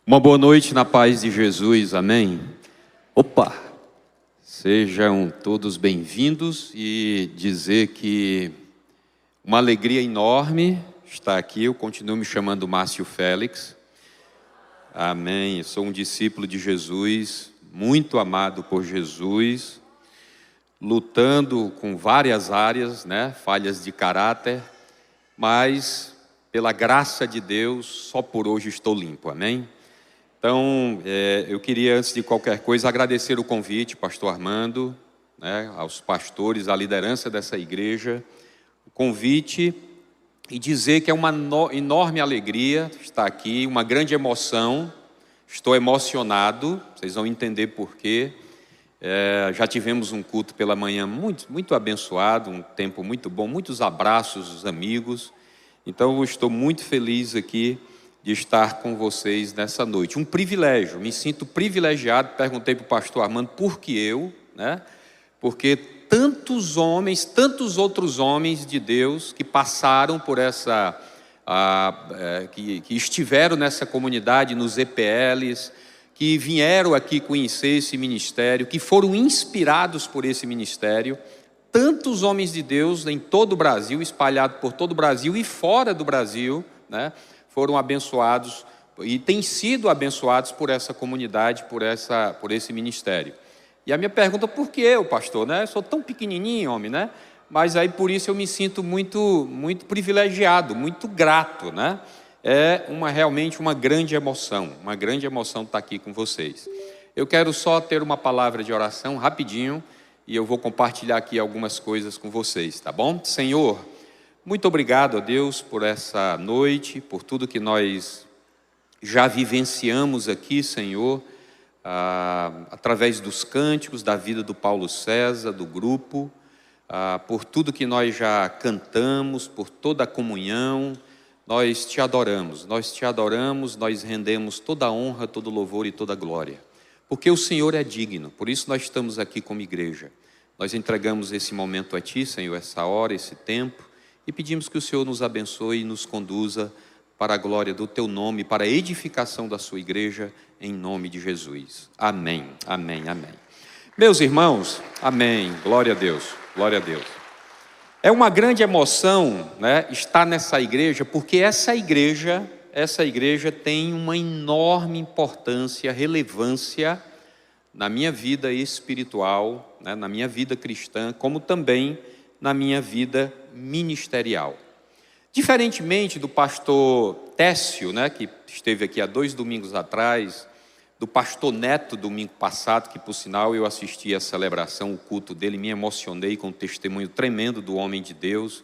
Uma boa noite na paz de Jesus, amém? Opa! Sejam todos bem-vindos e dizer que uma alegria enorme estar aqui. Eu continuo me chamando Márcio Félix, amém? Eu sou um discípulo de Jesus, muito amado por Jesus, lutando com várias áreas, falhas de caráter, mas pela graça de Deus, só por hoje estou limpo, amém? Então, eu queria, antes de qualquer coisa, agradecer o convite, pastor Armando, aos pastores, à liderança dessa igreja, o convite e dizer que é uma enorme alegria estar aqui, uma grande emoção, estou emocionado, vocês vão entender por quê. Já tivemos um culto pela manhã muito abençoado, um tempo muito bom, muitos abraços dos amigos, então eu estou muito feliz aqui de estar com vocês nessa noite. Um privilégio, me sinto privilegiado. Perguntei para o pastor Armando por que eu, porque tantos homens, tantos outros homens de Deus que passaram por essa, que estiveram nessa comunidade, nos EPLs, que vieram aqui conhecer esse ministério, que foram inspirados por esse ministério, tantos homens de Deus em todo o Brasil, espalhados por todo o Brasil e fora do Brasil, foram abençoados e têm sido abençoados por essa comunidade, por esse ministério. E a minha pergunta, por que eu, pastor? Eu sou tão pequenininho, homem, mas aí por isso eu me sinto muito privilegiado, muito grato, É realmente uma grande emoção estar aqui com vocês. Eu quero só ter uma palavra de oração rapidinho e eu vou compartilhar aqui algumas coisas com vocês, tá bom? Senhor, muito obrigado a Deus por essa noite, por tudo que nós já vivenciamos aqui, Senhor, através dos cânticos, da vida do Paulo César, do grupo, por tudo que nós já cantamos, por toda a comunhão. Nós te adoramos, nós rendemos toda a honra, todo o louvor e toda a glória, porque o Senhor é digno. Por isso nós estamos aqui como igreja. Nós entregamos esse momento a Ti, Senhor, essa hora, esse tempo, e pedimos que o Senhor nos abençoe e nos conduza para a glória do Teu nome, para a edificação da Sua igreja, em nome de Jesus. Amém, amém, amém. Meus irmãos, amém, glória a Deus, glória a Deus. É uma grande emoção, estar nessa igreja, porque essa igreja tem uma enorme importância, relevância na minha vida espiritual, na minha vida cristã, como também na minha vida ministerial. Diferentemente do pastor Técio, que esteve aqui há 2 domingos atrás, do pastor Neto domingo passado, que por sinal eu assisti a celebração, o culto dele, me emocionei com o testemunho tremendo do homem de Deus.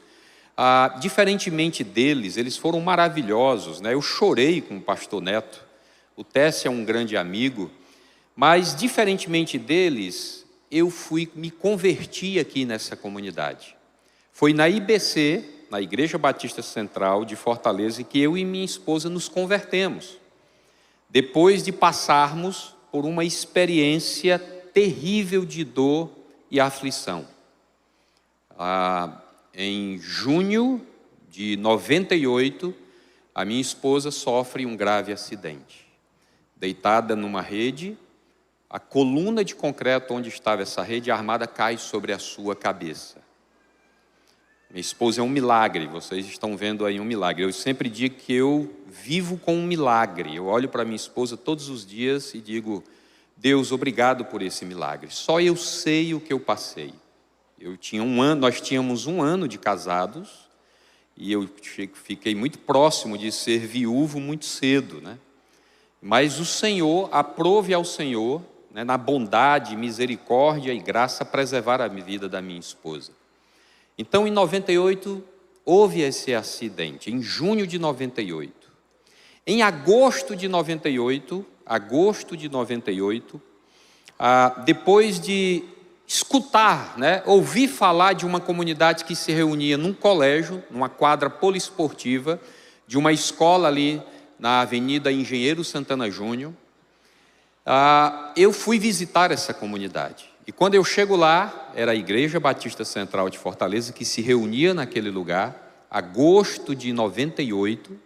Diferentemente deles, eles foram maravilhosos, Eu chorei com o pastor Neto. O Técio é um grande amigo, mas diferentemente deles, eu me converti aqui nessa comunidade. Foi na IBC, na Igreja Batista Central de Fortaleza, que eu e minha esposa nos convertemos, depois de passarmos por uma experiência terrível de dor e aflição. Em junho de 98, a minha esposa sofre um grave acidente. Deitada numa rede, a coluna de concreto onde estava essa rede armada cai sobre a sua cabeça. Minha esposa é um milagre, vocês estão vendo aí um milagre. Eu sempre digo que eu vivo com um milagre. Eu olho para minha esposa todos os dias e digo, Deus, obrigado por esse milagre. Só eu sei o que eu passei. Nós tínhamos 1 ano de casados e eu fiquei muito próximo de ser viúvo muito cedo, Mas o Senhor, aprove ao Senhor, na bondade, misericórdia e graça, preservar a vida da minha esposa. Então, em 98, houve esse acidente, em junho de 98. Em agosto de 98, depois de escutar, ouvir falar de uma comunidade que se reunia num colégio, numa quadra poliesportiva, de uma escola ali na Avenida Engenheiro Santana Júnior, eu fui visitar essa comunidade. E quando eu chego lá, era a Igreja Batista Central de Fortaleza, que se reunia naquele lugar, agosto de 98,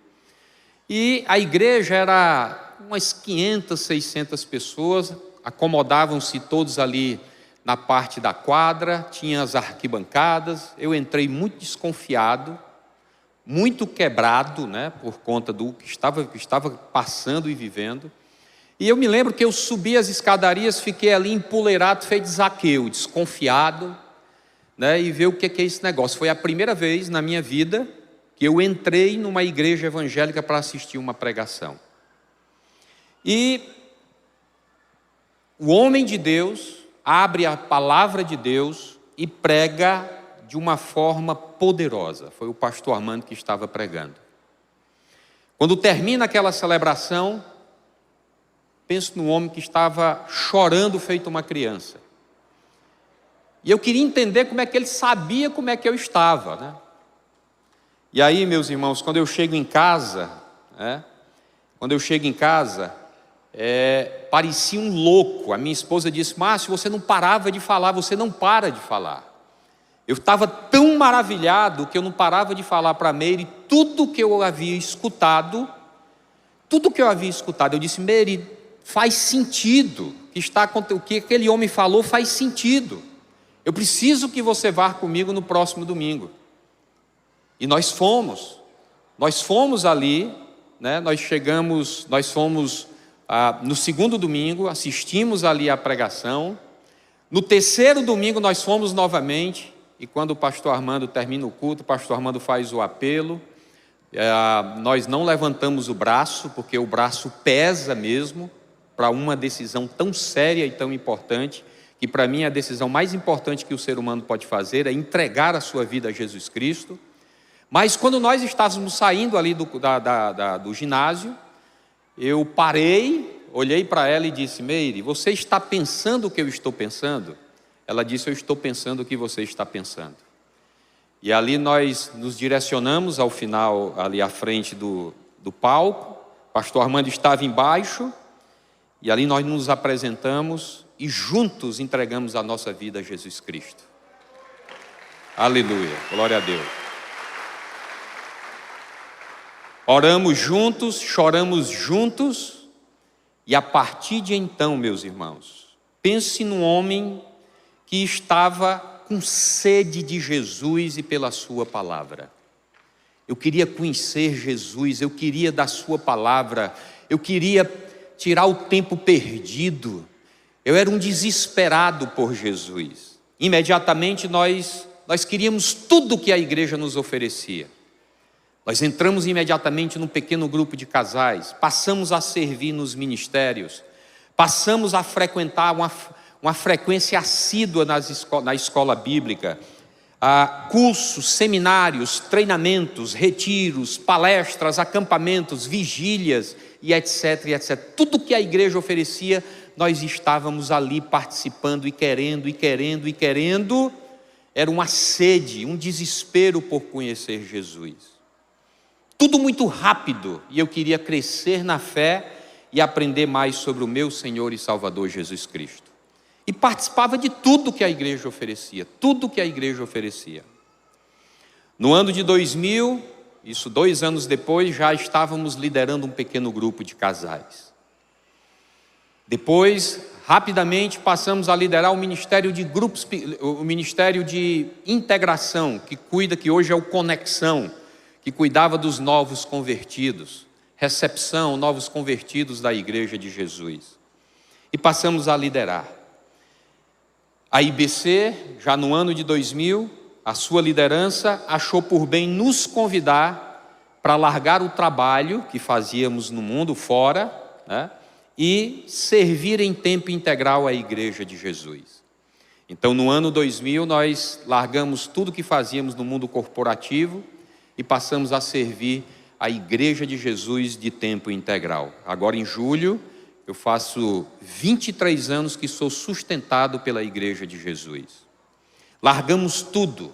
e a igreja era umas 500, 600 pessoas, acomodavam-se todos ali na parte da quadra, tinha as arquibancadas. Eu entrei muito desconfiado, muito quebrado, né, por conta do que estava passando e vivendo. E eu me lembro que eu subi as escadarias, fiquei ali empoleirado, feito Zaqueu, desconfiado, né, e ver o que é esse negócio. Foi a primeira vez na minha vida que eu entrei numa igreja evangélica para assistir uma pregação. E o homem de Deus abre a palavra de Deus e prega de uma forma poderosa. Foi o pastor Armando que estava pregando. Quando termina aquela celebração, penso num homem que estava chorando feito uma criança. E eu queria entender como é que ele sabia como é que eu estava, né? E aí, meus irmãos, quando eu chego em casa, parecia um louco. A minha esposa disse: Márcio, você não parava de falar, você não para de falar. Eu estava tão maravilhado que eu não parava de falar para a Meire tudo que eu havia escutado. Eu disse: Meire, faz sentido, o que aquele homem falou faz sentido. Eu preciso que você vá comigo no próximo domingo. E nós fomos ali, né? Nós fomos no segundo domingo, assistimos ali a pregação. No terceiro domingo nós fomos novamente, e quando o pastor Armando termina o culto, o pastor Armando faz o apelo. Nós não levantamos o braço, porque o braço pesa mesmo, para uma decisão tão séria e tão importante, que para mim a decisão mais importante que o ser humano pode fazer é entregar a sua vida a Jesus Cristo. Mas quando nós estávamos saindo ali do ginásio, eu parei, olhei para ela e disse: Meire, você está pensando o que eu estou pensando? Ela disse: eu estou pensando o que você está pensando. E ali nós nos direcionamos ao final, ali à frente do palco. O pastor Armando estava embaixo, e ali nós nos apresentamos e juntos entregamos a nossa vida a Jesus Cristo. Aleluia, glória a Deus. Oramos juntos, choramos juntos, e a partir de então, meus irmãos, pense num homem que estava com sede de Jesus e pela sua palavra. Eu queria conhecer Jesus, eu queria da sua palavra, eu queria tirar o tempo perdido. Eu era um desesperado por Jesus. Imediatamente nós queríamos tudo que a igreja nos oferecia. Nós entramos imediatamente num pequeno grupo de casais, passamos a servir nos ministérios, passamos a frequentar uma frequência assídua na escola bíblica, cursos, seminários, treinamentos, retiros, palestras, acampamentos, vigílias e etc, etc. Tudo que a igreja oferecia, nós estávamos ali participando e querendo. Era uma sede, um desespero por conhecer Jesus. Tudo muito rápido, e eu queria crescer na fé e aprender mais sobre o meu Senhor e Salvador Jesus Cristo. E participava de tudo que a igreja oferecia, No ano de 2000, isso 2 anos depois, já estávamos liderando um pequeno grupo de casais. Depois, rapidamente, passamos a liderar o ministério de grupos, o ministério de integração, que hoje é o Conexão, que cuidava dos novos convertidos, recepção, novos convertidos da igreja de Jesus. E passamos a liderar. A IBC, já no ano de 2000, a sua liderança achou por bem nos convidar para largar o trabalho que fazíamos no mundo fora, né, e servir em tempo integral a igreja de Jesus. Então, no ano 2000, nós largamos tudo que fazíamos no mundo corporativo e passamos a servir a igreja de Jesus de tempo integral. Agora, em julho, eu faço 23 anos que sou sustentado pela igreja de Jesus. Largamos tudo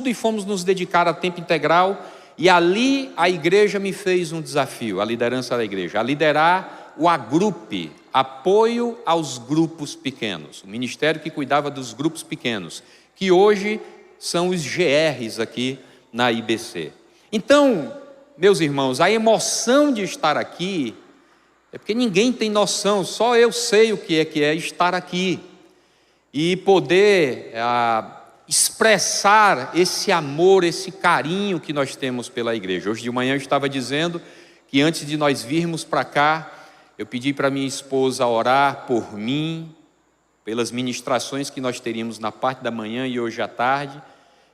e fomos nos dedicar a tempo integral, e ali a igreja me fez um desafio, a liderança da igreja, a liderar o Agrupe, apoio aos grupos pequenos, o ministério que cuidava dos grupos pequenos, que hoje são os GRs aqui na IBC. Então, meus irmãos, a emoção de estar aqui É porque ninguém tem noção, só eu sei o que é estar aqui e poder expressar esse amor, esse carinho que nós temos pela igreja. Hoje de manhã eu estava dizendo que antes de nós virmos para cá, eu pedi para minha esposa orar por mim, pelas ministrações que nós teríamos na parte da manhã e hoje à tarde,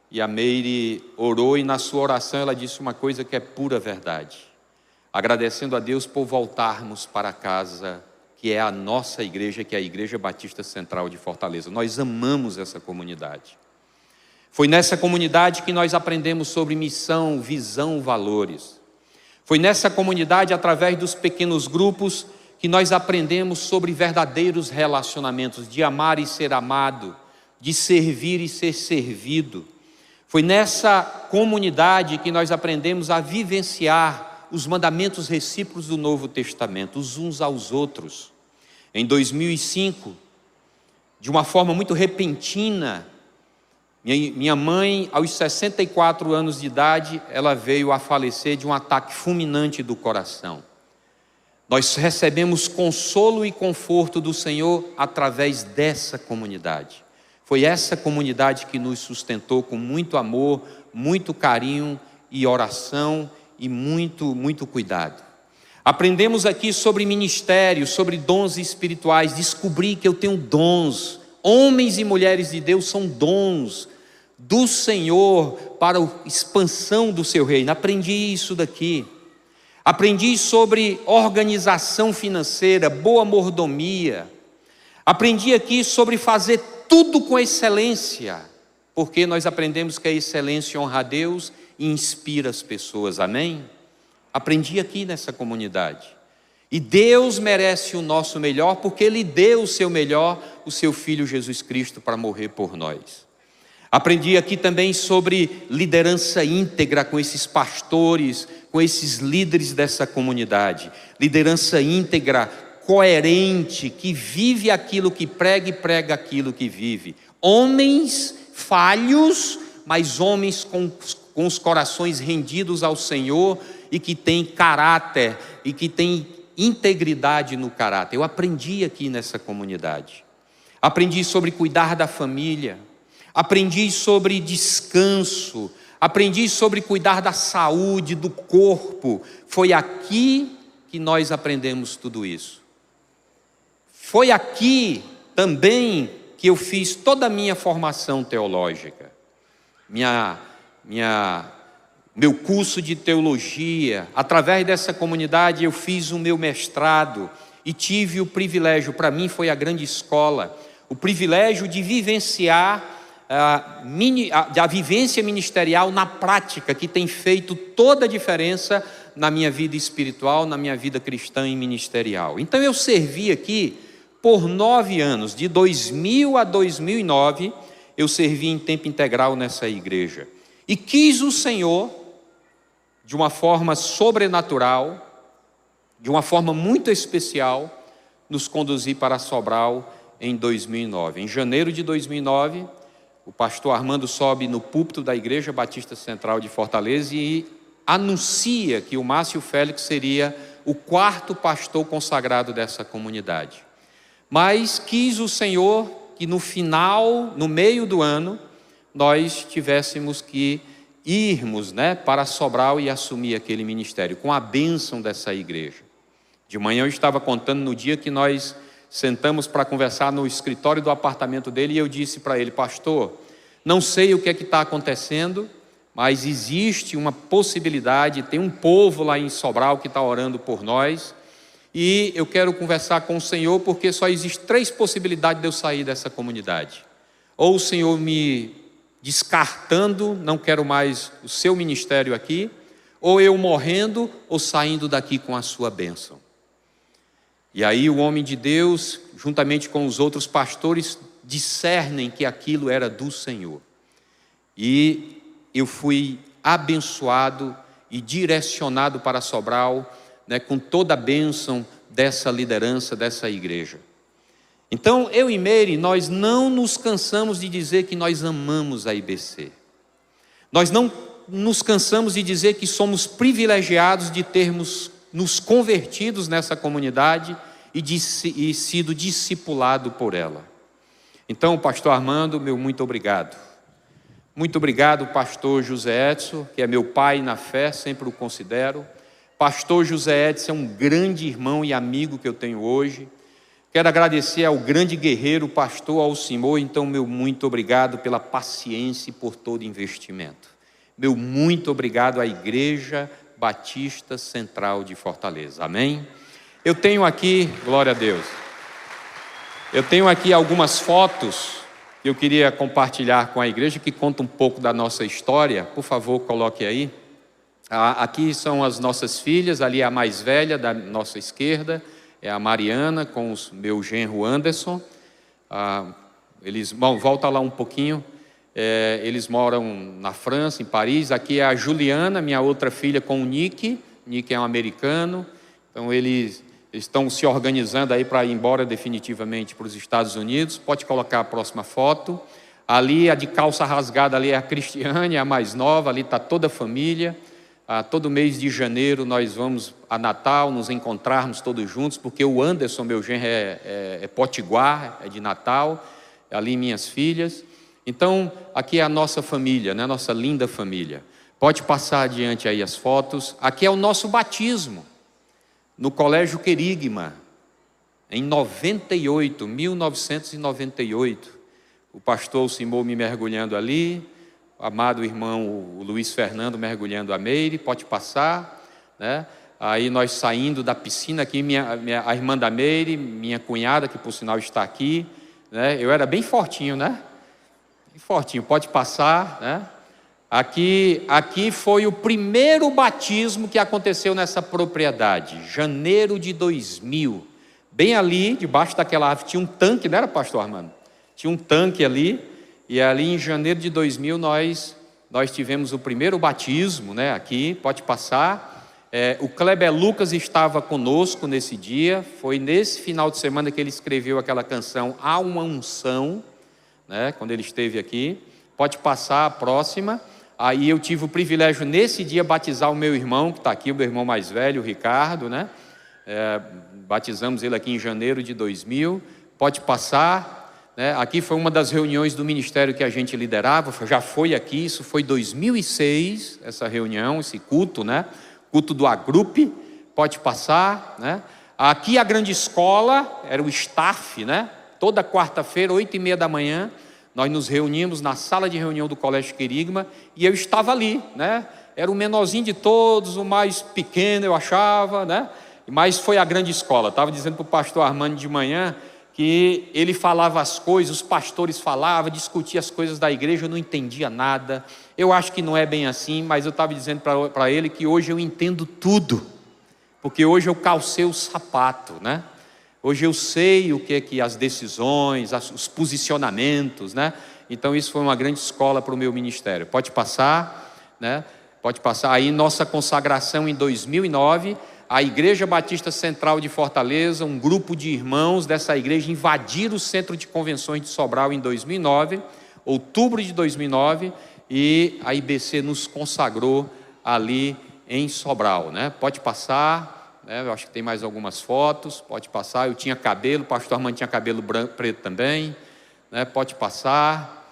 e a Meire orou e na sua oração ela disse uma coisa que é pura verdade, agradecendo a Deus por voltarmos para casa, que é a nossa igreja, que é a Igreja Batista Central de Fortaleza. Nós amamos essa comunidade. Foi nessa comunidade que nós aprendemos sobre missão, visão, valores. Foi nessa comunidade, através dos pequenos grupos, que nós aprendemos sobre verdadeiros relacionamentos, de amar e ser amado, de servir e ser servido. Foi nessa comunidade que nós aprendemos a vivenciar os mandamentos recíprocos do Novo Testamento, os uns aos outros. Em 2005, de uma forma muito repentina, minha mãe, aos 64 anos de idade, ela veio a falecer de um ataque fulminante do coração. Nós recebemos consolo e conforto do Senhor através dessa comunidade. Foi essa comunidade que nos sustentou com muito amor, muito carinho e oração e muito cuidado. Aprendemos aqui sobre ministério, sobre dons espirituais. Descobri que eu tenho dons. Homens e mulheres de Deus são dons do Senhor para a expansão do seu reino. Aprendi isso daqui. Aprendi sobre organização financeira, boa mordomia. Aprendi aqui sobre fazer tudo com excelência, porque nós aprendemos que a excelência honra a Deus e inspira as pessoas, amém? Aprendi aqui nessa comunidade. E Deus merece o nosso melhor, porque Ele deu o seu melhor, o seu Filho Jesus Cristo, para morrer por nós. Aprendi aqui também sobre liderança íntegra com esses pastores, com esses líderes dessa comunidade. Liderança íntegra, coerente, que vive aquilo que prega e prega aquilo que vive. Homens falhos, mas homens com os corações rendidos ao Senhor e que têm caráter e que têm integridade no caráter. Eu aprendi aqui nessa comunidade. Aprendi sobre cuidar da família. Aprendi sobre descanso, aprendi sobre cuidar da saúde, do corpo. Foi aqui que nós aprendemos tudo isso. Foi aqui também que eu fiz toda a minha formação teológica. Meu curso de teologia. Através dessa comunidade eu fiz o meu mestrado e tive o privilégio, para mim foi a grande escola, o privilégio de vivenciar a vivência ministerial na prática, que tem feito toda a diferença na minha vida espiritual, na minha vida cristã e ministerial. Então eu servi aqui por 9 anos, de 2000 a 2009, eu servi em tempo integral nessa igreja. E quis o Senhor, de uma forma sobrenatural, de uma forma muito especial, nos conduzir para Sobral em 2009. Em janeiro de 2009, o pastor Armando sobe no púlpito da Igreja Batista Central de Fortaleza e anuncia que o Márcio Félix seria o 4º pastor consagrado dessa comunidade. Mas quis o Senhor que no final, no meio do ano, nós tivéssemos que irmos para Sobral e assumir aquele ministério, com a bênção dessa igreja. De manhã eu estava contando no dia que nós sentamos para conversar no escritório do apartamento dele e eu disse para ele: pastor, não sei o que é que está acontecendo, mas existe uma possibilidade, tem um povo lá em Sobral que está orando por nós e eu quero conversar com o Senhor, porque só existem 3 possibilidades de eu sair dessa comunidade. Ou o Senhor me descartando, não quero mais o seu ministério aqui, ou eu morrendo ou saindo daqui com a sua bênção. E aí o homem de Deus, juntamente com os outros pastores, discernem que aquilo era do Senhor. E eu fui abençoado e direcionado para Sobral, com toda a bênção dessa liderança, dessa igreja. Então, eu e Meire, nós não nos cansamos de dizer que nós amamos a IBC. Nós não nos cansamos de dizer que somos privilegiados de termos nos convertidos nessa comunidade e sido discipulado por ela. Então, pastor Armando, meu muito obrigado. Muito obrigado, pastor José Edson, que é meu pai na fé, sempre o considero. Pastor José Edson é um grande irmão e amigo que eu tenho hoje. Quero agradecer ao grande guerreiro, pastor Alcimor. Então, meu muito obrigado pela paciência e por todo investimento. Meu muito obrigado à Igreja Batista Central de Fortaleza. Amém? Eu tenho aqui, glória a Deus, eu tenho aqui algumas fotos que eu queria compartilhar com a igreja, que contam um pouco da nossa história. Por favor, coloque aí. Aqui são as nossas filhas, ali a mais velha da nossa esquerda, é a Mariana com o meu genro Anderson. Volta lá um pouquinho. Eles moram na França, em Paris. Aqui é a Juliana, minha outra filha, com o Nick. Nick é um americano. Então eles estão se organizando aí para ir embora definitivamente para os Estados Unidos. Pode colocar a próxima foto. Ali, a de calça rasgada, ali é a Cristiane, a mais nova. Ali está toda a família. Todo mês de janeiro nós vamos a Natal, nos encontrarmos todos juntos, porque o Anderson, meu genro, é potiguar, é de Natal. Ali minhas filhas. Então, aqui é a nossa família, né? Nossa linda família. Pode passar adiante aí as fotos. Aqui é o nosso batismo, no Colégio Querigma, em 1998. O pastor Alcimor me mergulhando ali, o amado irmão o Luiz Fernando mergulhando a Meire. Pode passar, né? Aí nós saindo da piscina aqui, a irmã da Meire, minha cunhada, que por sinal está aqui, né? Eu era bem fortinho, né? Fortinho, pode passar, né? Aqui foi o primeiro batismo que aconteceu nessa propriedade, janeiro de 2000. Bem ali, debaixo daquela árvore, tinha um tanque, não era, pastor Armando? Tinha um tanque ali, e ali em janeiro de 2000 nós tivemos o primeiro batismo, né? Aqui, pode passar. O Kleber Lucas estava conosco nesse dia, foi nesse final de semana que ele escreveu aquela canção Há uma Unção, né? Quando ele esteve aqui. Pode passar a próxima. Aí eu tive o privilégio nesse dia batizar o meu irmão, que está aqui, o meu irmão mais velho, o Ricardo, né? Batizamos ele aqui em janeiro de 2000. Pode passar, né? Aqui foi uma das reuniões do ministério que a gente liderava, já foi aqui, isso foi 2006, essa reunião, esse culto, né? Culto do Agrupe. Pode passar, né? Aqui a grande escola, era o staff, né? Toda quarta-feira, 8h30 da manhã, nós nos reuníamos na sala de reunião do Colégio Querigma, e eu estava ali, né? Era o menorzinho de todos, o mais pequeno, eu achava, né? Mas foi a grande escola. Estava dizendo para o pastor Armando de manhã que ele falava as coisas, os pastores falavam, discutia as coisas da igreja, eu não entendia nada. Eu acho que não é bem assim, mas eu estava dizendo para ele que hoje eu entendo tudo, porque hoje eu calcei o sapato, né? Hoje eu sei o que é que as decisões, os posicionamentos, né? Então isso foi uma grande escola para o meu ministério. Pode passar, né? Pode passar. Aí nossa consagração em 2009, a Igreja Batista Central de Fortaleza, um grupo de irmãos dessa igreja invadiram o Centro de Convenções de Sobral em 2009, outubro de 2009, e a IBC nos consagrou ali em Sobral, né? Pode passar. Eu acho que tem mais algumas fotos, pode passar. Eu tinha cabelo, o pastor Armando tinha cabelo branco, preto também, né? Pode passar.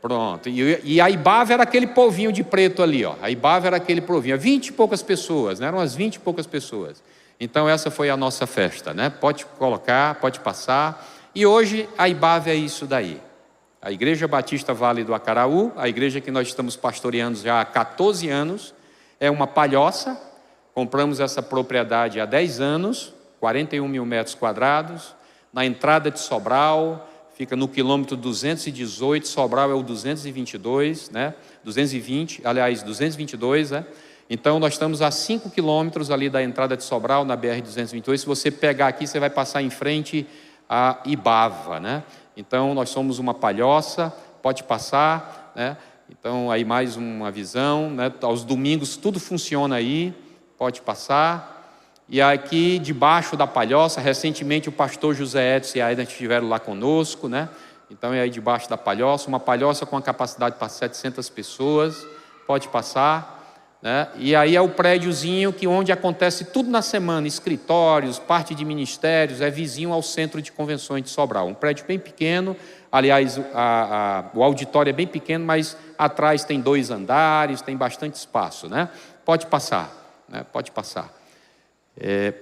Pronto. E a Ibava era aquele povinho de preto ali, ó. A Ibava era aquele povinho, 20 e poucas pessoas, né? Eram umas 20 e poucas pessoas. Então essa foi a nossa festa, né? Pode colocar, pode passar. E hoje a Ibava é isso daí. A Igreja Batista Vale do Acaraú, a igreja que nós estamos pastoreando já há 14 anos, é uma palhoça. Compramos essa propriedade há 10 anos, 41 mil metros quadrados, na entrada de Sobral, fica no quilômetro 218, Sobral é o 222, né? 222, né? Então nós estamos a 5 quilômetros ali da entrada de Sobral, na BR-222. Se você pegar aqui, você vai passar em frente a Ibava, né? Então nós somos uma palhoça, pode passar, né? Então aí mais uma visão, né? Aos domingos tudo funciona aí. Pode passar. E aqui debaixo da palhoça, recentemente o pastor José Edson e a Aida estiveram lá conosco, né? Então é aí debaixo da palhoça, uma palhoça com a capacidade para 700 pessoas. Pode passar. né? E aí é o prédiozinho onde acontece tudo na semana, escritórios, parte de ministérios, é vizinho ao Centro de Convenções de Sobral. Um prédio bem pequeno, aliás, o auditório é bem pequeno, mas atrás tem 2 andares, tem bastante espaço, né? Pode passar, né? Pode passar.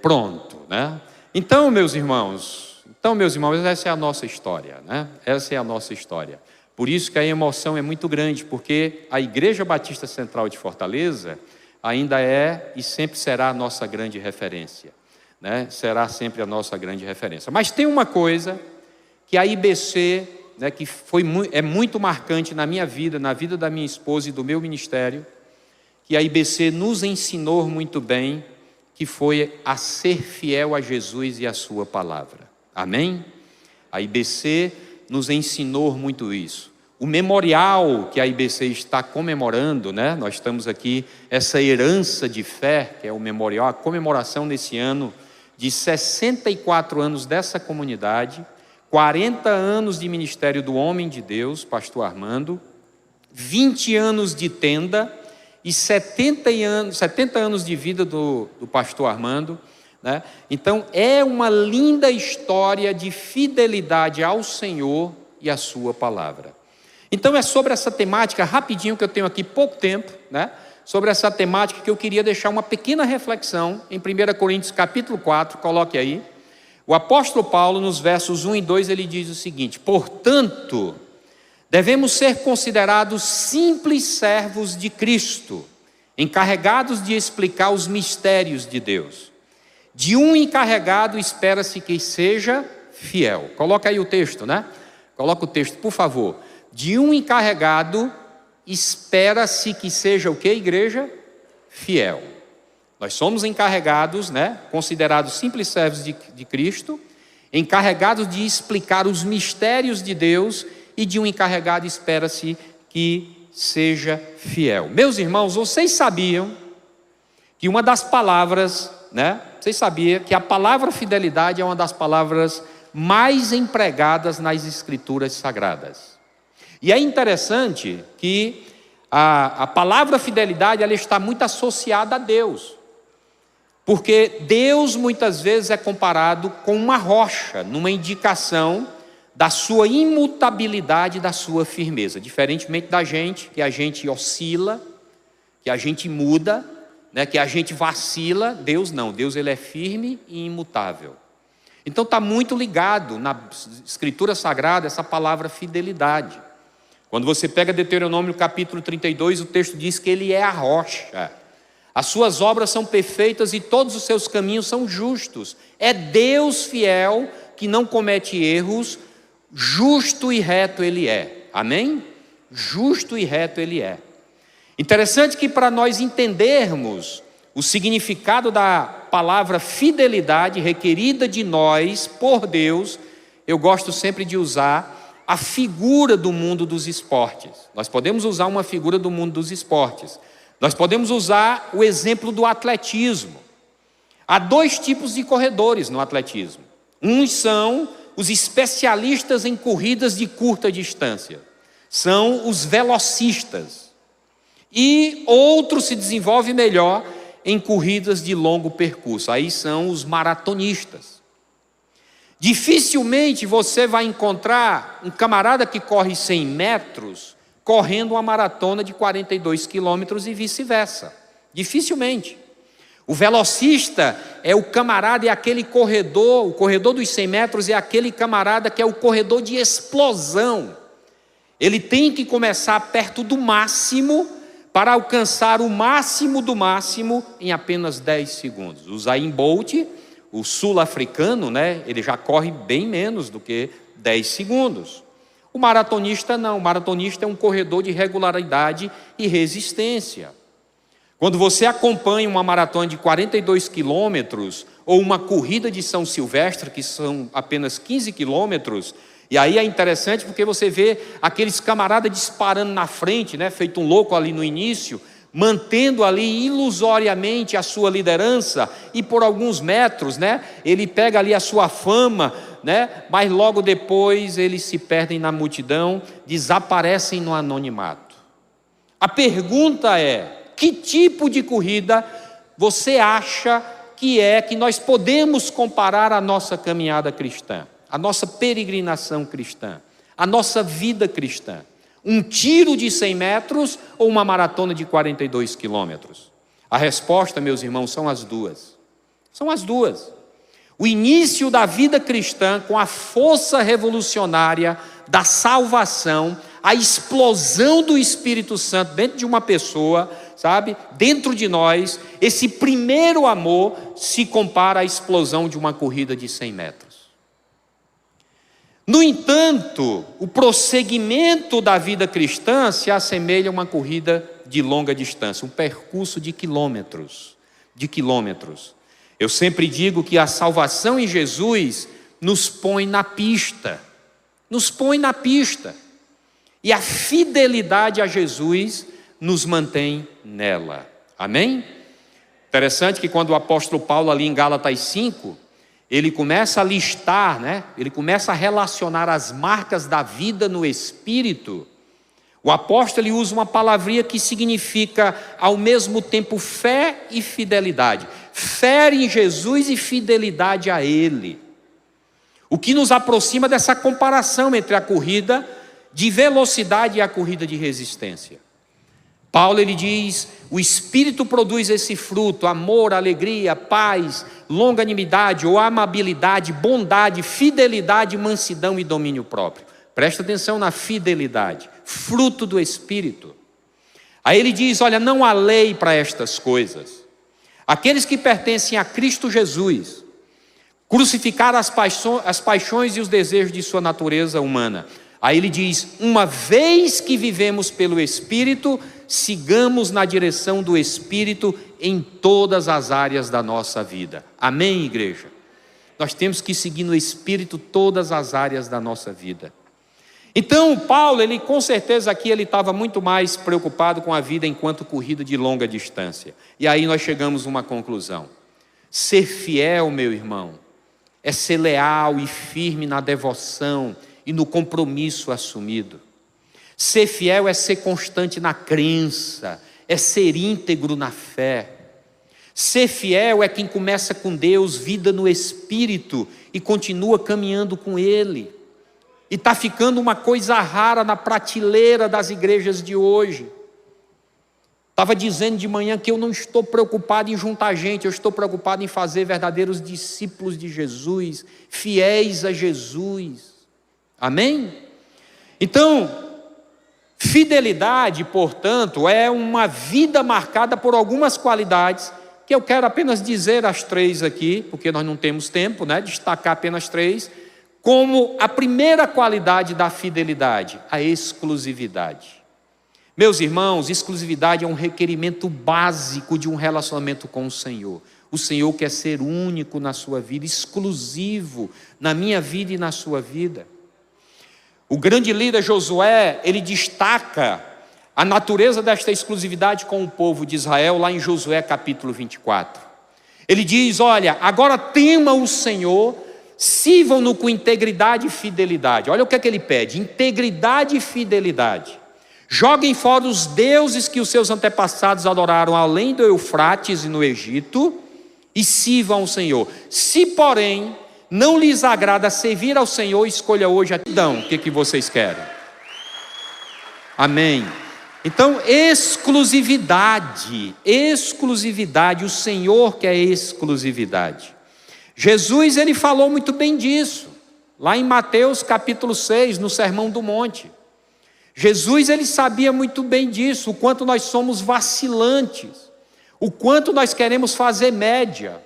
Pronto, né? Então, meus irmãos, essa é a nossa história, né? Essa é a nossa história. Por isso que a emoção é muito grande, porque a Igreja Batista Central de Fortaleza ainda é e sempre será a nossa grande referência, né? Será sempre a nossa grande referência. Mas tem uma coisa que a IBC, né, que é muito marcante na minha vida, na vida da minha esposa e do meu ministério, que a IBC nos ensinou muito bem, que foi a ser fiel a Jesus e a sua palavra. Amém? A IBC nos ensinou muito isso. O memorial que a IBC está comemorando, né? Nós estamos aqui, essa herança de fé, que é o memorial, a comemoração nesse ano de 64 anos dessa comunidade, 40 anos de ministério do homem de Deus, pastor Armando, 20 anos de tenda e 70 anos de vida do pastor Armando, né? Então é uma linda história de fidelidade ao Senhor e à sua palavra. Então é sobre essa temática, rapidinho, que eu tenho aqui pouco tempo, né? Sobre essa temática que eu queria deixar uma pequena reflexão em 1 Coríntios capítulo 4, coloque aí. O apóstolo Paulo, nos versos 1 e 2, ele diz o seguinte: portanto, devemos ser considerados simples servos de Cristo, encarregados de explicar os mistérios de Deus. De um encarregado espera-se que seja fiel. Coloca aí o texto, né? Coloca o texto, por favor. De um encarregado espera-se que seja o que, igreja? Fiel. Nós somos encarregados, né? Considerados simples servos de Cristo, encarregados de explicar os mistérios de Deus, e de um encarregado espera-se que seja fiel. Meus irmãos, vocês sabiam que uma das palavras, né? Vocês sabiam que a palavra fidelidade é uma das palavras mais empregadas nas Escrituras Sagradas. E é interessante que a palavra fidelidade, ela está muito associada a Deus. Porque Deus muitas vezes é comparado com uma rocha, numa indicação da sua imutabilidade, da sua firmeza. Diferentemente da gente, que a gente oscila, que a gente muda, né, que a gente vacila, Deus não. Deus, ele é firme e imutável. Então está muito ligado na Escritura Sagrada essa palavra fidelidade. Quando você pega Deuteronômio capítulo 32, o texto diz que ele é a rocha. As suas obras são perfeitas e todos os seus caminhos são justos. É Deus fiel, que não comete erros, justo e reto ele é. Amém? Justo e reto ele é. Interessante que para nós entendermos o significado da palavra fidelidade requerida de nós por Deus, eu gosto sempre de usar a figura do mundo dos esportes. Nós podemos usar uma figura do mundo dos esportes. Nós podemos usar o exemplo do atletismo. Há 2 tipos de corredores no atletismo. Uns são os especialistas em corridas de curta distância. São os velocistas. E outros se desenvolvem melhor em corridas de longo percurso. Aí são os maratonistas. Dificilmente você vai encontrar um camarada que corre 100 metros correndo uma maratona de 42 quilômetros e vice-versa. Dificilmente. O velocista é o camarada, é aquele corredor, o corredor dos 100 metros é aquele camarada que é o corredor de explosão. Ele tem que começar perto do máximo para alcançar o máximo do máximo em apenas 10 segundos. O Usain Bolt, o sul-africano, né, ele já corre bem menos do que 10 segundos. O maratonista não, o maratonista é um corredor de regularidade e resistência. Quando você acompanha uma maratona de 42 quilômetros ou uma corrida de São Silvestre, que são apenas 15 quilômetros, e aí é interessante porque você vê aqueles camaradas disparando na frente, né, feito um louco ali no início, mantendo ali ilusoriamente a sua liderança, e por alguns metros, né, ele pega ali a sua fama, né, mas logo depois eles se perdem na multidão, desaparecem no anonimato. A pergunta é: Que tipo de corrida você acha que nós podemos comparar a nossa caminhada cristã, a nossa peregrinação cristã, a nossa vida cristã? Um tiro de 100 metros ou uma maratona de 42 quilômetros? A resposta, meus irmãos, são as duas. São as duas. O início da vida cristã com a força revolucionária da salvação, a explosão do Espírito Santo dentro de uma pessoa, sabe? Dentro de nós, esse primeiro amor se compara à explosão de uma corrida de 100 metros. No entanto, o prosseguimento da vida cristã se assemelha a uma corrida de longa distância, um percurso de quilômetros. Eu sempre digo que a salvação em Jesus nos põe na pista. E a fidelidade a Jesus nos mantém nela. Amém? Interessante que quando o apóstolo Paulo ali em Gálatas 5, ele começa a listar, ele começa a relacionar as marcas da vida no Espírito. O apóstolo ele usa uma palavrinha que significa ao mesmo tempo fé e fidelidade. Fé em Jesus e fidelidade a Ele. O que nos aproxima dessa comparação entre a corrida de velocidade e a corrida de resistência. Paulo ele diz, o Espírito produz esse fruto, amor, alegria, paz, longanimidade ou amabilidade, bondade, fidelidade, mansidão e domínio próprio. Presta atenção na fidelidade, fruto do Espírito. Aí ele diz, olha, não há lei para estas coisas. Aqueles que pertencem a Cristo Jesus, crucificaram as paixões e os desejos de sua natureza humana. Aí ele diz, uma vez que vivemos pelo Espírito, sigamos na direção do Espírito em todas as áreas da nossa vida. Amém, igreja? Nós temos que seguir no Espírito todas as áreas da nossa vida. Então, Paulo, ele com certeza aqui ele estava muito mais preocupado com a vida enquanto corrida de longa distância. E aí nós chegamos a uma conclusão. Ser fiel, meu irmão, é ser leal e firme na devoção e no compromisso assumido. Ser fiel é ser constante na crença, é ser íntegro na fé. Ser fiel é quem começa com Deus, vida no Espírito, e continua caminhando com Ele. E está ficando uma coisa rara na prateleira das igrejas de hoje. Estava dizendo de manhã que eu não estou preocupado em juntar gente, eu estou preocupado em fazer verdadeiros discípulos de Jesus, fiéis a Jesus. Amém? Então, fidelidade, portanto, é uma vida marcada por algumas qualidades, que eu quero apenas dizer as três aqui, porque nós não temos tempo, destacar apenas três, como a primeira qualidade da fidelidade, a exclusividade. Meus irmãos, exclusividade é um requerimento básico de um relacionamento com o Senhor. O Senhor quer ser único na sua vida, exclusivo na minha vida e na sua vida. O grande líder Josué, ele destaca a natureza desta exclusividade com o povo de Israel, lá em Josué capítulo 24. Ele diz, olha, agora tema o Senhor, sirvam-no com integridade e fidelidade. Olha o que é que ele pede, integridade e fidelidade. Joguem fora os deuses que os seus antepassados adoraram além do Eufrates e no Egito, e sirvam ao Senhor. Se, porém, não lhes agrada servir ao Senhor, escolha hoje a então, o que vocês querem? Amém. Então, exclusividade, o Senhor quer exclusividade. Jesus, ele falou muito bem disso, lá em Mateus capítulo 6, no Sermão do Monte. Jesus, ele sabia muito bem disso, o quanto nós somos vacilantes, o quanto nós queremos fazer média.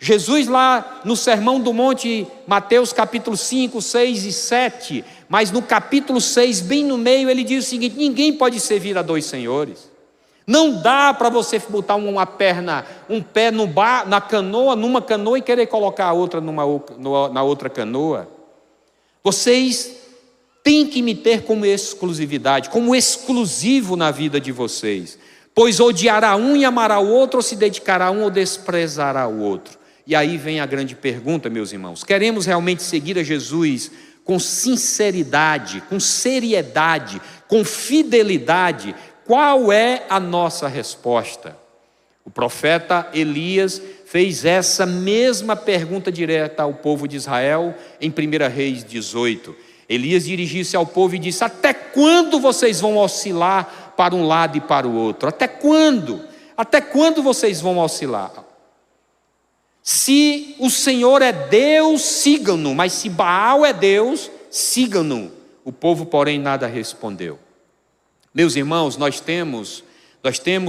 Jesus lá no Sermão do Monte, Mateus capítulo 5, 6 e 7, mas no capítulo 6, bem no meio, ele diz o seguinte, ninguém pode servir a dois senhores. Não dá para você botar uma perna, um pé na canoa, numa canoa e querer colocar a outra na outra canoa. Vocês têm que me ter como exclusividade, como exclusivo na vida de vocês. Pois odiará um e amará o outro, ou se dedicará a um ou desprezará o outro. E aí vem a grande pergunta, meus irmãos. Queremos realmente seguir a Jesus com sinceridade, com seriedade, com fidelidade, Qual é a nossa resposta? O profeta Elias fez essa mesma pergunta direta ao povo de Israel em 1 Reis 18. Elias dirigiu-se ao povo e disse: até quando vocês vão oscilar para um lado e para o outro? Até quando? Até quando vocês vão oscilar? Se o Senhor é Deus, sigam-no, mas se Baal é Deus, sigam-no. O povo, porém, nada respondeu. Meus irmãos,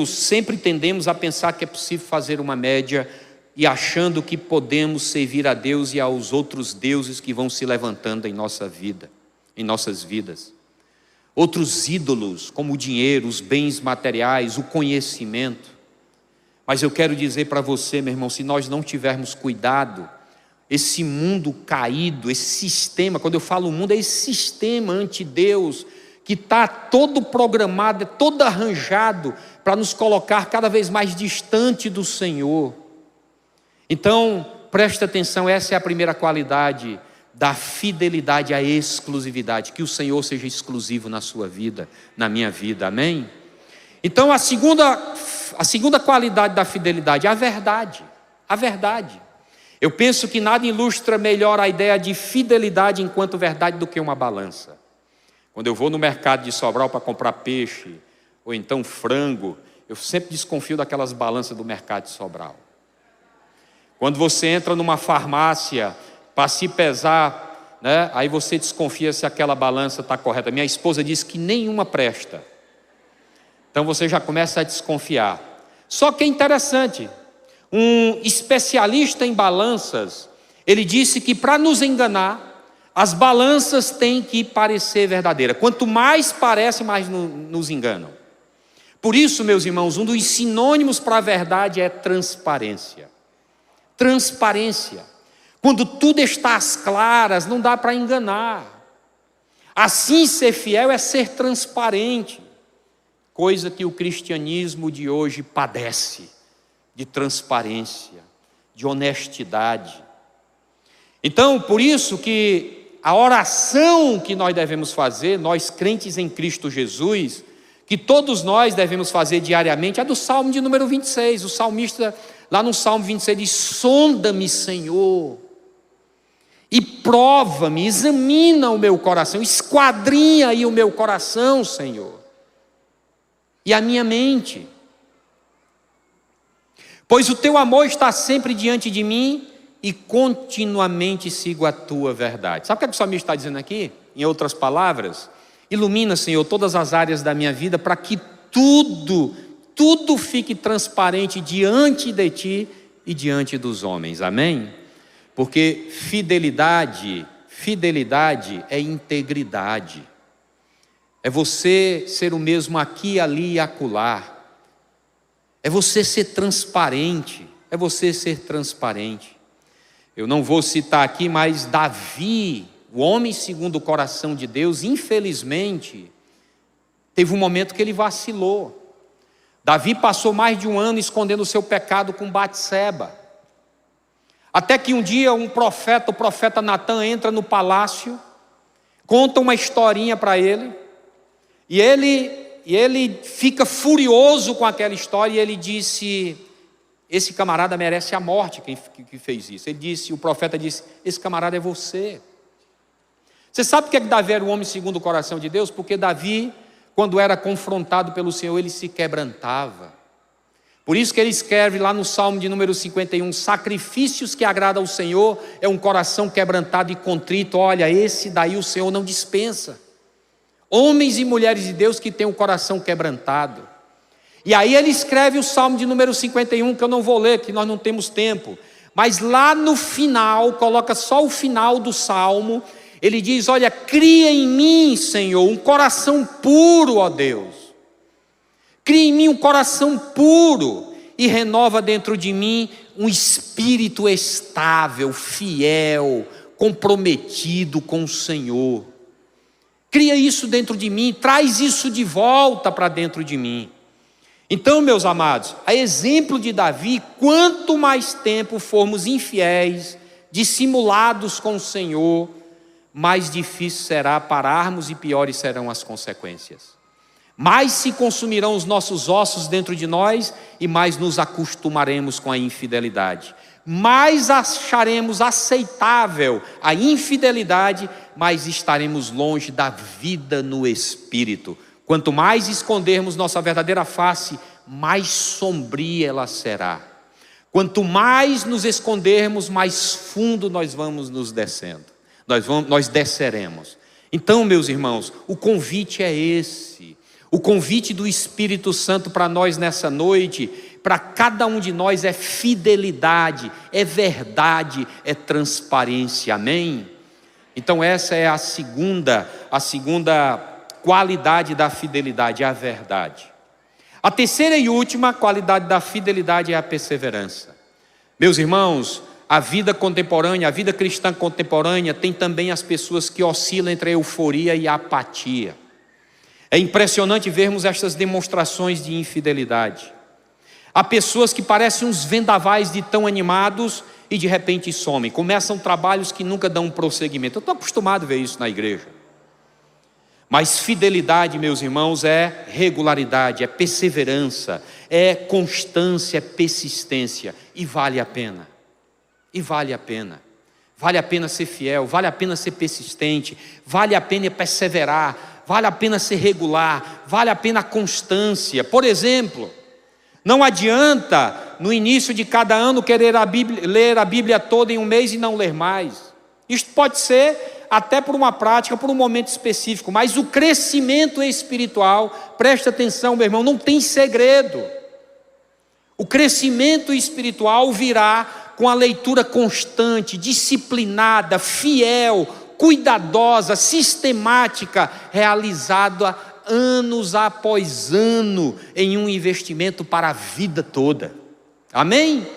sempre tendemos a pensar que é possível fazer uma média e achando que podemos servir a Deus e aos outros deuses que vão se levantando em nossa vida, em nossas vidas. Outros ídolos, como o dinheiro, os bens materiais, o conhecimento. Mas eu quero dizer para você, meu irmão, se nós não tivermos cuidado, esse mundo caído, esse sistema, quando eu falo mundo, é esse sistema anti-Deus, que está todo programado, todo arranjado para nos colocar cada vez mais distante do Senhor. Então, preste atenção, essa é a primeira qualidade da fidelidade à exclusividade, que o Senhor seja exclusivo na sua vida, na minha vida, amém? Então, a segunda qualidade da fidelidade é a verdade, a verdade. Eu penso que nada ilustra melhor a ideia de fidelidade enquanto verdade do que uma balança. Quando eu vou no mercado de Sobral para comprar peixe, ou então frango, eu sempre desconfio daquelas balanças do mercado de Sobral. Quando você entra numa farmácia para se pesar, né, aí você desconfia se aquela balança está correta. Minha esposa disse que nenhuma presta. Então você já começa a desconfiar. Só que é interessante, um especialista em balanças, ele disse que para nos enganar, as balanças têm que parecer verdadeiras. Quanto mais parece, mais nos enganam. Por isso, meus irmãos, um dos sinônimos para a verdade é transparência. Transparência. Quando tudo está às claras, não dá para enganar. Assim, ser fiel é ser transparente. Coisa que o cristianismo de hoje padece. De transparência, de honestidade. Então, por isso que a oração que nós devemos fazer, nós crentes em Cristo Jesus, que todos nós devemos fazer diariamente, é do Salmo de número 26. O salmista, lá no Salmo 26, diz: sonda-me, Senhor, e prova-me, examina o meu coração, esquadrinha aí o meu coração, Senhor, e a minha mente. Pois o teu amor está sempre diante de mim, e continuamente sigo a tua verdade. Sabe o que o salmista está dizendo aqui? Em outras palavras, ilumina, Senhor, todas as áreas da minha vida, para que tudo fique transparente diante de ti e diante dos homens, amém? Porque fidelidade é integridade, é você ser o mesmo aqui, ali e acolá, é você ser transparente, Eu não vou citar aqui, mas Davi, o homem segundo o coração de Deus, infelizmente, teve um momento que ele vacilou. Davi passou mais de um ano escondendo o seu pecado com Batseba. Até que um dia o profeta Natan entra no palácio, conta uma historinha para ele, e ele fica furioso com aquela história, e ele disse: esse camarada merece a morte, quem fez isso. O profeta disse: esse camarada é você. Você sabe por que Davi era um homem segundo o coração de Deus? Porque Davi, quando era confrontado pelo Senhor, ele se quebrantava. Por isso que ele escreve lá no Salmo de número 51, sacrifícios que agradam ao Senhor é um coração quebrantado e contrito. Olha, esse daí o Senhor não dispensa. Homens e mulheres de Deus que têm o coração quebrantado. E aí ele escreve o Salmo de número 51, que eu não vou ler, que nós não temos tempo. Mas lá no final, coloca só o final do Salmo, ele diz: olha, cria em mim, Senhor, um coração puro, ó Deus. Cria em mim um coração puro e renova dentro de mim um espírito estável, fiel, comprometido com o Senhor. Cria isso dentro de mim, traz isso de volta para dentro de mim. Então, meus amados, a exemplo de Davi, quanto mais tempo formos infiéis, dissimulados com o Senhor, mais difícil será pararmos e piores serão as consequências. mais se consumirão os nossos ossos dentro de nós e mais nos acostumaremos com a infidelidade. Mais acharemos aceitável a infidelidade, mais estaremos longe da vida no Espírito. Quanto mais escondermos nossa verdadeira face, mais sombria ela será. Quanto mais nos escondermos, mais fundo nós vamos nos descendo. Nós desceremos. Então, meus irmãos, o convite é esse. O convite do Espírito Santo para nós nessa noite, para cada um de nós, é fidelidade, é verdade, é transparência. Amém? Então essa é a segunda qualidade da fidelidade, a verdade. A terceira e última qualidade da fidelidade é a perseverança. Meus irmãos, a vida contemporânea, a vida cristã contemporânea tem também as pessoas que oscilam entre a euforia e a apatia. É impressionante vermos estas demonstrações de infidelidade. Há pessoas que parecem uns vendavais de tão animados e de repente somem. Começam trabalhos que nunca dão prosseguimento. Eu estou acostumado a ver isso na igreja. Mas fidelidade, meus irmãos, é regularidade, é perseverança, é constância, é persistência. E vale a pena. E vale a pena. Vale a pena ser fiel, vale a pena ser persistente, vale a pena perseverar, vale a pena ser regular, vale a pena a constância. Por exemplo, não adianta no início de cada ano querer ler a Bíblia toda em um mês e não ler mais. Isto pode ser até por uma prática, por um momento específico, mas o crescimento espiritual, presta atenção, meu irmão, não tem segredo. O crescimento espiritual virá com a leitura constante, disciplinada, fiel, cuidadosa, sistemática, realizada anos após ano, em um investimento para a vida toda. Amém?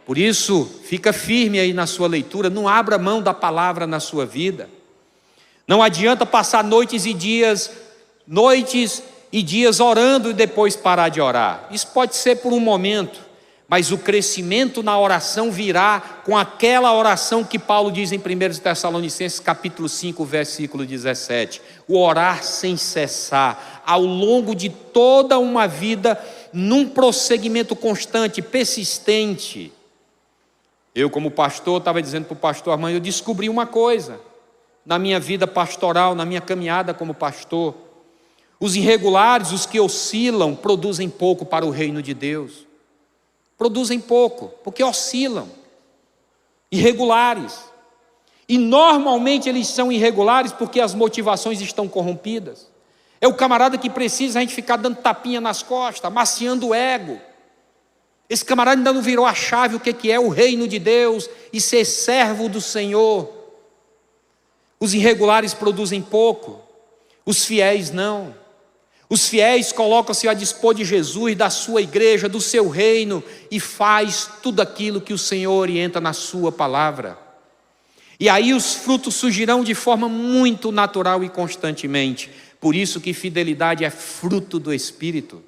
Por isso, fica firme aí na sua leitura, não abra mão da palavra na sua vida. Não adianta passar noites e dias orando e depois parar de orar. Isso pode ser por um momento, mas o crescimento na oração virá com aquela oração que Paulo diz em 1 Tessalonicenses capítulo 5, versículo 17. O orar sem cessar, ao longo de toda uma vida, num prosseguimento constante, persistente. Eu, como pastor, estava dizendo para o pastor Armando, eu descobri uma coisa na minha vida pastoral, na minha caminhada como pastor. Os irregulares, os que oscilam, produzem pouco para o reino de Deus. Produzem pouco, porque oscilam. Irregulares. E normalmente eles são irregulares porque as motivações estão corrompidas. É o camarada que precisa a gente ficar dando tapinha nas costas, amaciando o ego. Esse camarada ainda não virou a chave o que é o reino de Deus e ser servo do Senhor. Os irregulares produzem pouco, os fiéis não. Os fiéis colocam-se a dispor de Jesus, da sua igreja, do seu reino, e faz tudo aquilo que o Senhor orienta na sua palavra. E aí os frutos surgirão de forma muito natural e constantemente. Por isso que fidelidade é fruto do Espírito.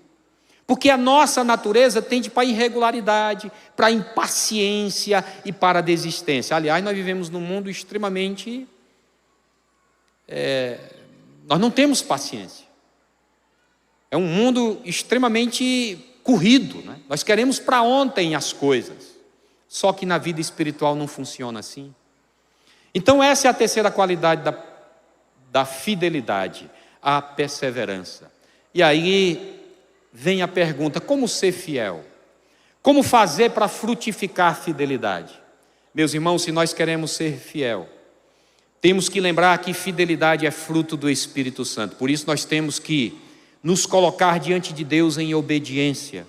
Porque a nossa natureza tende para a irregularidade, para a impaciência e para a desistência. Aliás, nós vivemos num mundo extremamente... nós não temos paciência. É um mundo extremamente corrido, né? Nós queremos para ontem as coisas. Só que na vida espiritual não funciona assim. Então essa é a terceira qualidade da fidelidade, a perseverança. E aí vem a pergunta, como ser fiel? Como fazer para frutificar a fidelidade? Meus irmãos, se nós queremos ser fiel, temos que lembrar que fidelidade é fruto do Espírito Santo. Por isso nós temos que nos colocar diante de Deus em obediência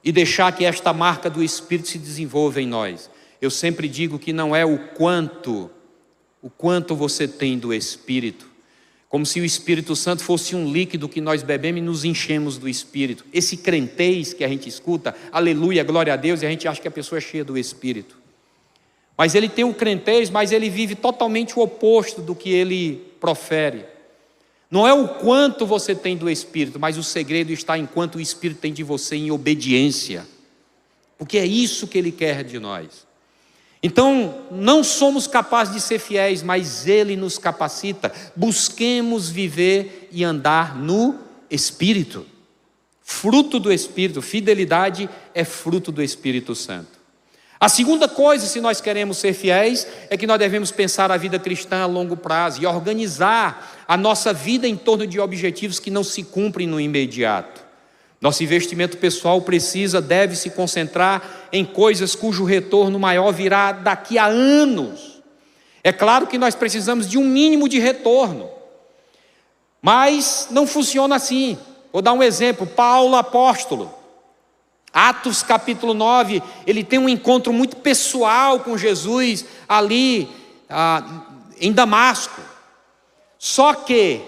e deixar que esta marca do Espírito se desenvolva em nós. Eu sempre digo que não é o quanto você tem do Espírito, como se o Espírito Santo fosse um líquido que nós bebemos e nos enchemos do Espírito. Esse crentez que a gente escuta, aleluia, glória a Deus, e a gente acha que a pessoa é cheia do Espírito. Mas ele tem o crentez, mas ele vive totalmente o oposto do que ele profere. Não é o quanto você tem do Espírito, mas o segredo está em quanto o Espírito tem de você em obediência. Porque é isso que Ele quer de nós. Então, não somos capazes de ser fiéis, mas Ele nos capacita. Busquemos viver e andar no Espírito. Fruto do Espírito. Fidelidade é fruto do Espírito Santo. A segunda coisa, se nós queremos ser fiéis, é que nós devemos pensar a vida cristã a longo prazo e organizar a nossa vida em torno de objetivos que não se cumprem no imediato. Nosso investimento pessoal deve se concentrar em coisas cujo retorno maior virá daqui a anos. É claro que nós precisamos de um mínimo de retorno, mas não funciona assim. Vou dar um exemplo. Paulo, apóstolo, Atos capítulo 9, ele tem um encontro muito pessoal com Jesus ali em Damasco. Só que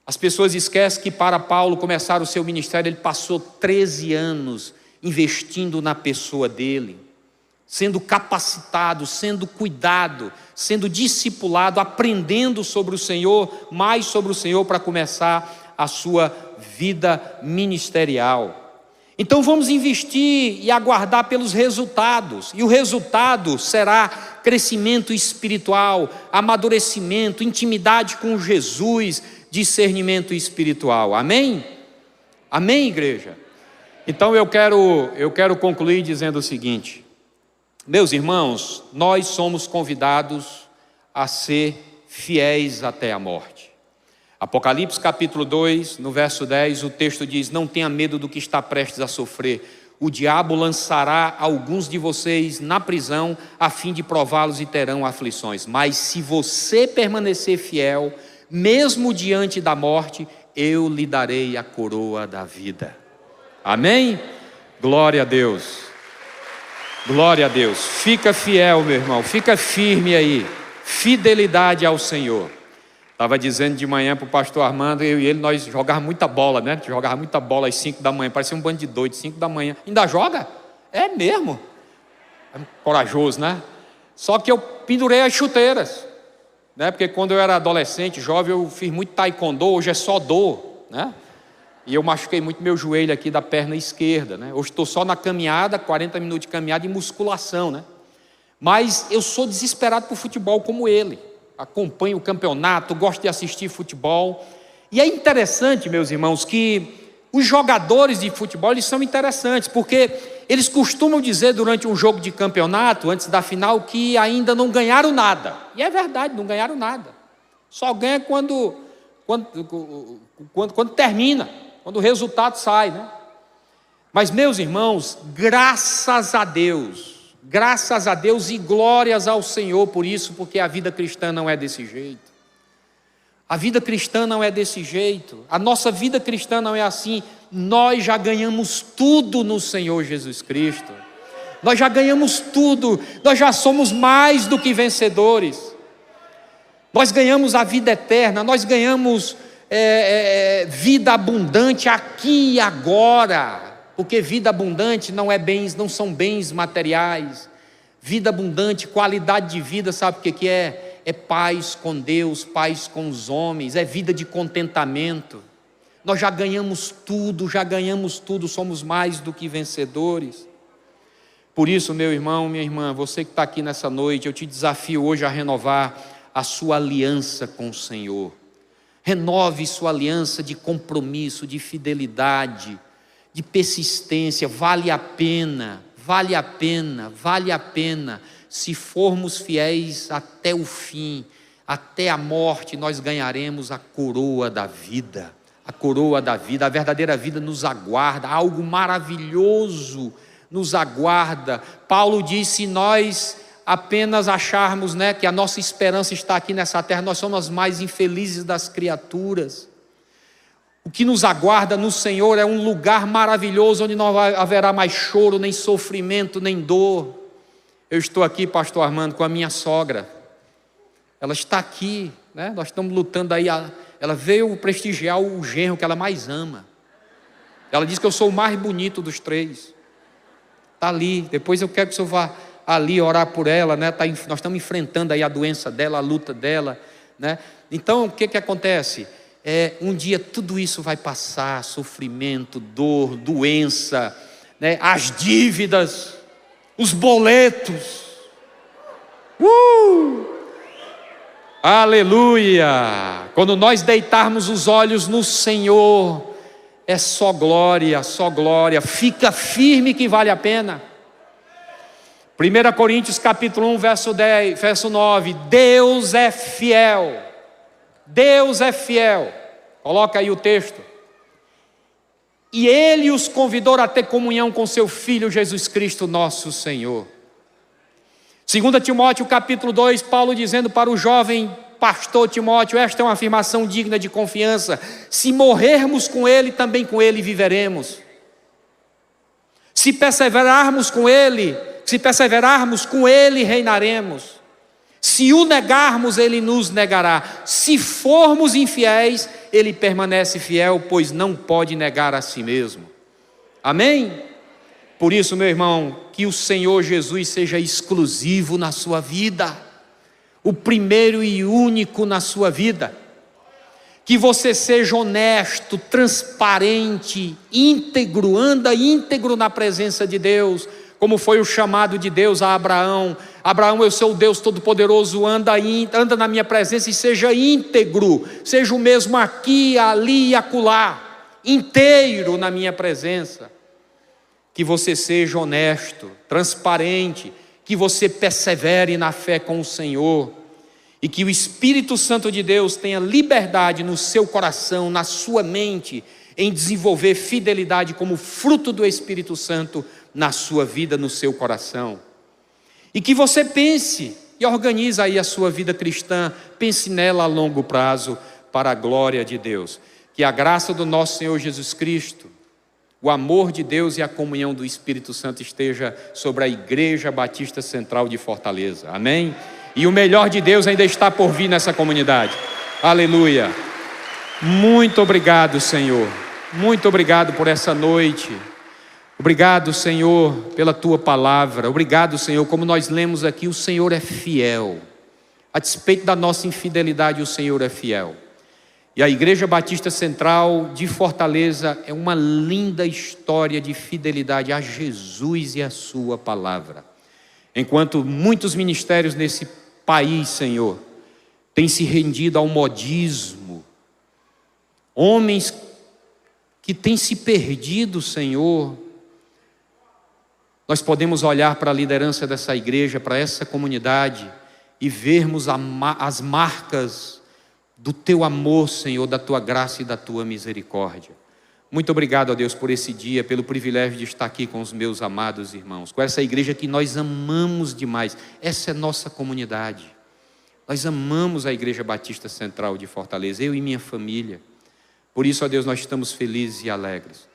as pessoas esquecem que para Paulo começar o seu ministério, ele passou 13 anos investindo na pessoa dele, sendo capacitado, sendo cuidado, sendo discipulado, aprendendo sobre o Senhor, mais sobre o Senhor para começar a sua vida ministerial. Então vamos investir e aguardar pelos resultados, e o resultado será crescimento espiritual, amadurecimento, intimidade com Jesus, discernimento espiritual. Amém? Amém, igreja? Então eu quero concluir dizendo o seguinte: meus irmãos, nós somos convidados a ser fiéis até a morte. Apocalipse capítulo 2, no verso 10, o texto diz: não tenha medo do que está prestes a sofrer. O diabo lançará alguns de vocês na prisão, a fim de prová-los, e terão aflições. Mas se você permanecer fiel, mesmo diante da morte, eu lhe darei a coroa da vida. Amém? Glória a Deus. Glória a Deus. Fica fiel, meu irmão, fica firme aí. Fidelidade ao Senhor. Estava dizendo de manhã para o pastor Armando, eu e ele, nós jogávamos muita bola, né? Jogava muita bola às 5 da manhã, parecia um bando de doido, 5 da manhã. Ainda joga? É mesmo. É corajoso, né? Só que eu pendurei as chuteiras, né? Porque quando eu era adolescente, jovem, eu fiz muito taekwondo, hoje é só dor, né? E eu machuquei muito meu joelho aqui da perna esquerda, né? Hoje estou só na caminhada, 40 minutos de caminhada e musculação, né? Mas eu sou desesperado por futebol como ele. Acompanho o campeonato, gosto de assistir futebol. E é interessante, meus irmãos, que os jogadores de futebol, eles são interessantes, porque eles costumam dizer durante um jogo de campeonato, antes da final, que ainda não ganharam nada. E é verdade, não ganharam nada. Só ganha quando termina, quando o resultado sai, né? Mas, meus irmãos, graças a Deus e glórias ao Senhor por isso, porque a vida cristã não é desse jeito. A vida cristã não é desse jeito. A nossa vida cristã não é assim. Nós já ganhamos tudo no Senhor Jesus Cristo. Nós já ganhamos tudo. Nós já somos mais do que vencedores. Nós ganhamos a vida eterna. Nós ganhamos vida abundante aqui e agora. Porque vida abundante não são bens materiais. Vida abundante, qualidade de vida, sabe o que é? É paz com Deus, paz com os homens, é vida de contentamento. Nós já ganhamos tudo, somos mais do que vencedores. Por isso, meu irmão, minha irmã, você que está aqui nessa noite, eu te desafio hoje a renovar a sua aliança com o Senhor. Renove sua aliança de compromisso, de fidelidade, de persistência. Vale a pena, se formos fiéis até o fim, até a morte, nós ganharemos a coroa da vida. A coroa da vida, a verdadeira vida nos aguarda, algo maravilhoso nos aguarda. Paulo disse: se nós apenas acharmos, né, que a nossa esperança está aqui nessa terra, nós somos as mais infelizes das criaturas. O que nos aguarda no Senhor é um lugar maravilhoso, onde não haverá mais choro, nem sofrimento, nem dor. Eu estou aqui, pastor Armando, com a minha sogra. Ela está aqui, né? Nós estamos lutando aí. Ela veio prestigiar o genro que ela mais ama. Ela disse que eu sou o mais bonito dos três. Está ali. Depois eu quero que o senhor vá ali orar por ela, né? Nós estamos enfrentando aí a doença dela, a luta dela, né? Então, o que acontece? Um dia tudo isso vai passar, sofrimento, dor, doença, né? As dívidas, os boletos. Aleluia! Quando nós deitarmos os olhos no Senhor, é só glória, só glória. Fica firme que vale a pena. 1 Coríntios capítulo 1, verso 9. Deus é fiel. Deus é fiel. Coloca aí o texto. E Ele os convidou a ter comunhão com seu Filho Jesus Cristo, nosso Senhor. 2 Timóteo capítulo 2, Paulo dizendo para o jovem pastor Timóteo: esta é uma afirmação digna de confiança. Se morrermos com Ele, também com Ele viveremos. Se perseverarmos com Ele, reinaremos. Se o negarmos, Ele nos negará. Se formos infiéis, Ele permanece fiel, pois não pode negar a si mesmo. Amém? Por isso, meu irmão, que o Senhor Jesus seja exclusivo na sua vida, o primeiro e único na sua vida. Que você seja honesto, transparente, íntegro, anda íntegro na presença de Deus, como foi o chamado de Deus a Abraão. Abraão, eu sou o Deus Todo-Poderoso, anda na minha presença e seja íntegro, seja o mesmo aqui, ali e acolá, inteiro na minha presença. Que você seja honesto, transparente, que você persevere na fé com o Senhor, e que o Espírito Santo de Deus tenha liberdade no seu coração, na sua mente, em desenvolver fidelidade como fruto do Espírito Santo na sua vida, no seu coração. E que você pense e organize aí a sua vida cristã, pense nela a longo prazo, para a glória de Deus. Que a graça do nosso Senhor Jesus Cristo, o amor de Deus e a comunhão do Espírito Santo esteja sobre a Igreja Batista Central de Fortaleza. Amém? E o melhor de Deus ainda está por vir nessa comunidade. Aleluia. Muito obrigado, Senhor. Muito obrigado por essa noite. Obrigado, Senhor, pela Tua palavra. Obrigado, Senhor, como nós lemos aqui, o Senhor é fiel. A despeito da nossa infidelidade, o Senhor é fiel. E a Igreja Batista Central de Fortaleza é uma linda história de fidelidade a Jesus e a Sua palavra. Enquanto muitos ministérios nesse país, Senhor, têm se rendido ao modismo, homens que têm se perdido, Senhor, nós podemos olhar para a liderança dessa igreja, para essa comunidade, e vermos as marcas do Teu amor, Senhor, da Tua graça e da Tua misericórdia. Muito obrigado, ó Deus, por esse dia, pelo privilégio de estar aqui com os meus amados irmãos, com essa igreja que nós amamos demais. Essa é nossa comunidade. Nós amamos a Igreja Batista Central de Fortaleza, eu e minha família. Por isso, ó Deus, nós estamos felizes e alegres.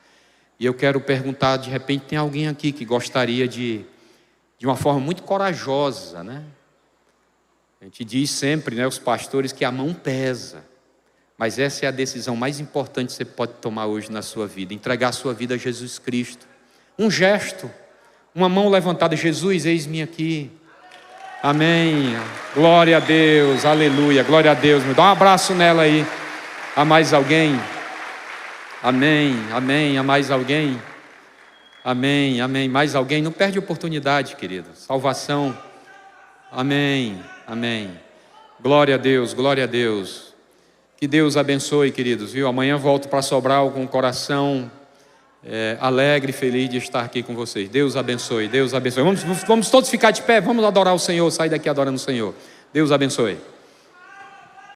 E eu quero perguntar, de repente tem alguém aqui que gostaria de uma forma muito corajosa, né? A gente diz sempre, né, os pastores, que a mão pesa. Mas essa é a decisão mais importante que você pode tomar hoje na sua vida. Entregar a sua vida a Jesus Cristo. Um gesto, uma mão levantada. Jesus, eis-me aqui. Amém. Glória a Deus, aleluia. Glória a Deus. Dá um abraço nela aí. Há mais alguém? Amém, amém. Há mais alguém? Amém, amém. Mais alguém? Não perde oportunidade, querido. Salvação. Amém, amém. Glória a Deus, glória a Deus. Que Deus abençoe, queridos, viu? Amanhã volto para Sobral com o coração alegre e feliz de estar aqui com vocês. Deus abençoe, Deus abençoe. Vamos todos ficar de pé, vamos adorar o Senhor, sair daqui adorando o Senhor. Deus abençoe.